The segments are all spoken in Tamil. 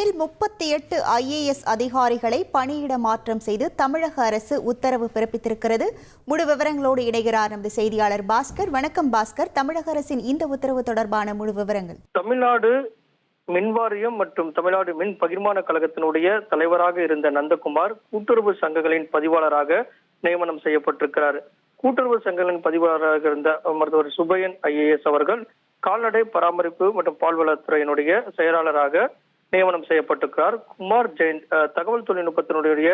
தமிழகத்தில் 38 ஐஏஎஸ் அதிகாரிகளை பணியிட மாற்றம் செய்து தமிழக அரசு உத்தரவு பிறப்பித்திருக்கிறது. முழு விவரங்களோடு இணைகிறார் நமது செய்தியாளர் பாஸ்கர். வணக்கம் பாஸ்கர், தமிழக அரசின் இந்த உத்தரவு தொடர்பான முழு விவரங்கள். தமிழ்நாடு மின்வாரியம் மற்றும் தமிழ்நாடு மின் பகிர்மான கழகத்தினுடைய தலைவராக இருந்த நந்தகுமார் கூட்டுறவு சங்கங்களின் பதிவாளராக நியமனம் செய்யப்பட்டிருக்கிறார். கூட்டுறவு சங்கங்களின் பதிவாளராக இருந்த மருத்துவர் சுபையன் ஐஏஎஸ் அவர்கள் கால்நடை பராமரிப்பு மற்றும் பால்வளத்துறையினுடைய செயலாளராக நியமனம் செய்யப்பட்டிருக்கிறார். குமார் ஜெயந்த் தகவல் தொழில்நுட்பத்தினுடைய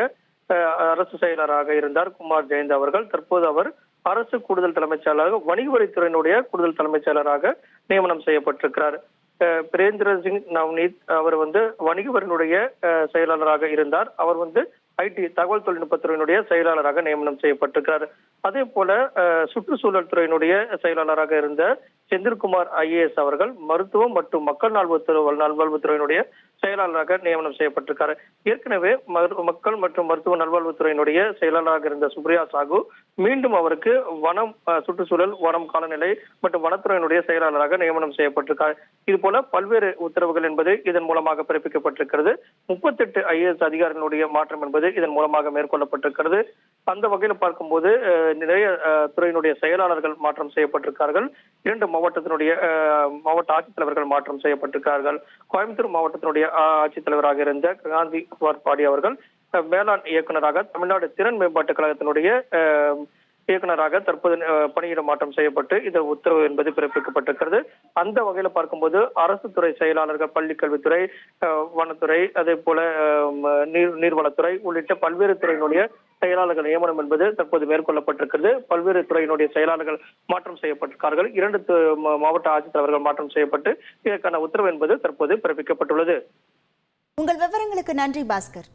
அரசு செயலராக இருந்தார். குமார் ஜெயந்த் அவர்கள் தற்போது அவர் அரசு கூடுதல் தலைமைச் செயலராக வணிக வரித்துறையினுடைய கூடுதல் தலைமைச் செயலராக நியமனம் செய்யப்பட்டிருக்கிறார். பிரேந்திர சிங் நவ்னீத் அவர் வணிக வரியினுடைய செயலாளராக இருந்தார். அவர் ஐடி தகவல் தொழில்நுட்பத்துறையினுடைய செயலாளராக நியமனம் செய்யப்பட்டிருக்கிறார். அதே போல சுற்றுச்சூழல் துறையினுடைய செயலாளராக இருந்த செந்தில்குமார் ஐஏஎஸ் அவர்கள் மருத்துவம் மற்றும் மக்கள் நல்வாழ்வுத்துறையினுடைய செயலாளராக நியமனம் செய்யப்பட்டிருக்காரு. ஏற்கனவே மக்கள் மற்றும் மருத்துவ நல்வாழ்வுத்துறையினுடைய செயலாளராக இருந்த சுப்ரியா சாகு மீண்டும் அவருக்கு வனம், சுற்றுச்சூழல், வனம், காலநிலை மற்றும் வனத்துறையினுடைய செயலாளராக நியமனம் செய்யப்பட்டிருக்காரு. இது போல பல்வேறு உத்தரவுகள் என்பது இதன் மூலமாக பிறப்பிக்கப்பட்டிருக்கிறது. 38 ஐஏஎஸ் அதிகாரிகளுடைய மாற்றம் என்பது இதன் மூலமாக மேற்கொள்ளப்பட்டிருக்கிறது. அந்த வகையில் பார்க்கும்போது நிறைய துறையினுடைய செயலாளர்கள் மாற்றம் செய்யப்பட்டிருக்கார்கள். 2 மாவட்டத்தினுடைய மாவட்ட ஆட்சித்தலைவர்கள் மாற்றம் செய்யப்பட்டிருக்கிறார்கள். கோயம்புத்தூர் மாவட்டத்தினுடைய ஆட்சித்தலைவராக இருந்த காந்தி வார்பாடி அவர்கள் வேளாண் இயக்குநராக, தமிழ்நாடு திறன் மேம்பாட்டு கழகத்தினுடைய இயக்குநராக தற்போது பணியிட மாற்றம் செய்யப்பட்டு இந்த உத்தரவு என்பது பிறப்பிக்கப்பட்டிருக்கிறது. அந்த வகையில பார்க்கும்போது அரசு துறை செயலாளர்கள் பள்ளிக்கல்வித்துறை, வனத்துறை, அதே போல நீர்வளத்துறை உள்ளிட்ட பல்வேறு துறையினுடைய செயலாளர்கள் நியமனம் என்பது தற்போது மேற்கொள்ளப்பட்டிருக்கிறது. பல்வேறு துறையினுடைய செயலாளர்கள் மாற்றம் செய்யப்பட்டிருக்கார்கள். 2 மாவட்ட ஆட்சித்தலைவர்கள் மாற்றம் செய்யப்பட்டு இதற்கான உத்தரவு என்பது தற்போது பிறப்பிக்கப்பட்டுள்ளது. உங்கள் விவரங்களுக்கு நன்றி பாஸ்கர்.